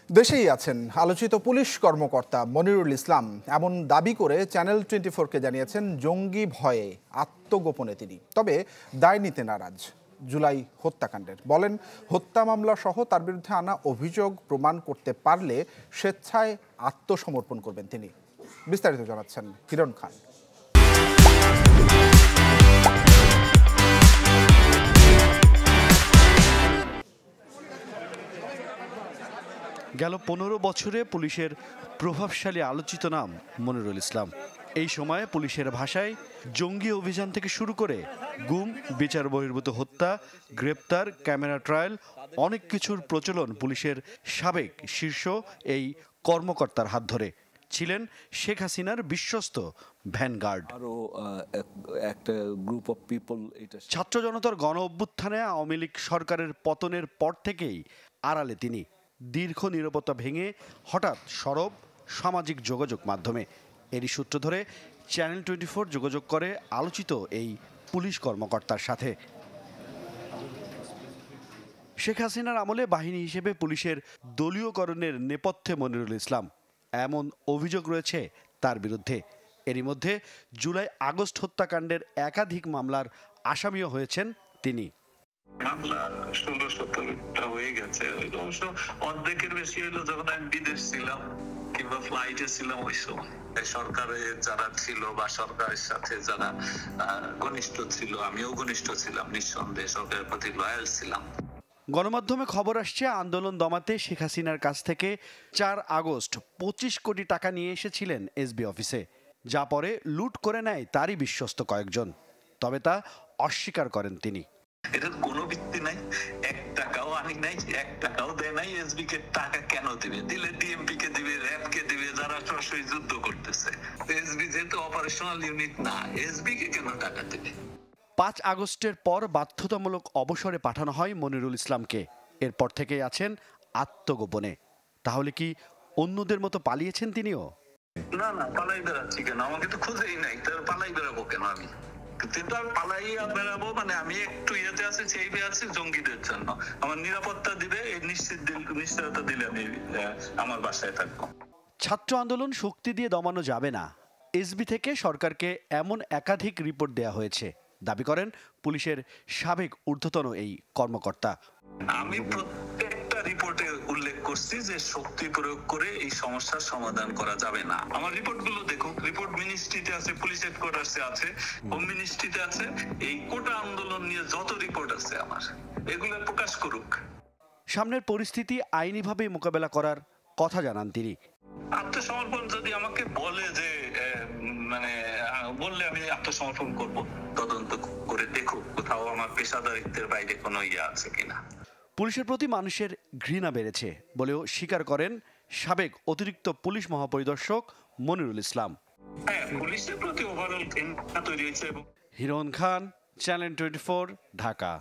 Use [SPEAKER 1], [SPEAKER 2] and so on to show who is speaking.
[SPEAKER 1] দেশেই আছেন আলোচিত পুলিশ কর্মকর্তা মনিরুল ইসলাম এমন দাবি করে চ্যানেল 24-কে জানিয়েছেন জঙ্গি ভয়ে আত্মগোপনে তিনি। তবে দায় নিতে নারাজ জুলাই হত্যাকাণ্ডের। বলেন হত্যা মামলা সহ তার বিরুদ্ধে আনা অভিযোগ প্রমাণ করতে পারলে স্বেচ্ছায় আত্মসমর্পণ করবেন তিনি। বিস্তারিত জানাচ্ছেন হিরণ খান।
[SPEAKER 2] গেল 15 বছরে পুলিশের প্রভাবশালী আলোচিত নাম মনিরুল ইসলাম। এই সময়ে পুলিশের ভাষায় জঙ্গি অভিযান থেকে শুরু করে গুম, বিচার বহির্ভূত হত্যা, গ্রেপ্তার, ক্যামেরা ট্রায়াল অনেক কিছুর প্রচলন পুলিশের সাবেক শীর্ষ এই কর্মকর্তার হাত ধরে। ছিলেন শেখ হাসিনার বিশ্বস্ত ভ্যানগার্ড। ছাত্র জনতার গণ অভ্যুত্থানে আওয়ামী লীগ সরকারের পতনের পর থেকেই আড়ালে তিনি। দীর্ঘ নীরবতা ভেঙে হঠাৎ সরব সামাজিক যোগাযোগ মাধ্যমে। এরই সূত্র ধরে চ্যানেল 24 যোগাযোগ করে আলোচিত এই পুলিশ কর্মকর্তার সাথে। শেখ হাসিনার আমলে বাহিনী হিসেবে পুলিশের দলীয়করণের নেপথ্যে মনিরুল ইসলাম এমন অভিযোগ রয়েছে তার বিরুদ্ধে। এরই মধ্যে জুলাই আগস্ট হত্যাকাণ্ডের একাধিক মামলার আসামিও হয়েছেন তিনি।
[SPEAKER 3] মামলা 16-17টা হয়ে গেছে। অবশ্য অর্ধেকের বেশি হলো যখন আমি বিদেশ ছিলাম কিংবা ফ্লাইটে ছিলাম। ওই সময় সরকারের যারা ছিল বা সরকারের সাথে যারা ঘনিষ্ঠ ছিল, আমিও ঘনিষ্ঠ ছিলাম, নিঃসন্দেহে সরকারের প্রতি লয়াল ছিলাম।
[SPEAKER 2] গণমাধ্যমে খবর আসছে আন্দোলন দমাতে শেখ হাসিনার কাছ থেকে 4 আগস্ট 25 কোটি টাকা নিয়ে এসেছিলেন এসবি অফিসে, যা পরে লুট করে নেয় তারই বিশ্বস্ত কয়েকজন। তবে তা অস্বীকার করেন তিনি।
[SPEAKER 3] এটার কোনো ভিত্তি নাই, 1 টাকাও আনি নাই, 1 টাকাও দেয় নাই। এসবি কে টাকা কেন দিবে? দিলে ডিএমপি কে দিবে, র‍্যাব কে দিবে, যারা সরাসরি যুদ্ধ করতেছে। এসবি যেহেতু অপারেশনাল ইউনিট না, এসবি কে কেন টাকা দিবে?
[SPEAKER 2] 5 আগস্টের পর বাধ্যতামূলক অবসরে পাঠানো হয় মনিরুল ইসলামকে। এরপর থেকেই আছেন আত্মগোপনে। তাহলে কি অন্যদের মতো পালিয়েছেন তিনিও?
[SPEAKER 3] না, পালাই বেড়াচ্ছি কেন? আমাকে তো খুঁজেই নাই, তার পালাই বেড়াবো কেন আমি? কিন্তু আমি পালাইয়া বেড়াবো মানে আমি একটু ইয়েতে আছি, চেইবে আছি জঙ্গিদের জন্য। আমার নিরাপত্তা দিবে, এই নিশ্চয়তা দিলে আমি আমার বাসায় থাকবো।
[SPEAKER 2] ছাত্র আন্দোলন শক্তি দিয়ে দমানো যাবে না, এসবি থেকে সরকারকে এমন একাধিক রিপোর্ট দেয়া হয়েছে দাবি করেন পুলিশের সাবেক ঊর্ধ্বতন এই কর্মকর্তা।
[SPEAKER 3] আমি প্রত্যেকটা রিপোর্টে উল্লেখ করছি যে শক্তি প্রয়োগ করে এই সমস্যার সমাধান করা যাবে না। আমার রিপোর্টগুলো দেখুন, রিপোর্ট মিনিস্ট্রিতে আছে, পুলিশ হেডকোয়ার্টার্সে আছে, হোম মিনিস্ট্রিতে আছে। এই কোটা আন্দোলন নিয়ে যত রিপোর্ট আছে আমার, এগুলো প্রকাশ করুক।
[SPEAKER 2] সামনের পরিস্থিতি আইনিভাবে মোকাবেলা করার কথা জানান তিনি।
[SPEAKER 3] আত্মসমর্পণ যদি আমাকে বলে যে বললে আমি আত্মসমর্পণ করব। তদন্ত করে দেখুক কোথাও আমার পেশাদারিত্বের বাইরে কোনো ইয়ে আছে কিনা।
[SPEAKER 2] পুলিশের প্রতি মানুষের ঘৃণা বেড়েছে বলেও স্বীকার করেন সাবেক অতিরিক্ত পুলিশ মহাপরিদর্শক মনিরুল ইসলাম।
[SPEAKER 3] পুলিশের প্রতি ওভারঅল ঘৃণা তৈরি হয়েছে।
[SPEAKER 2] হিরণ খান, চ্যানেল 24, ঢাকা।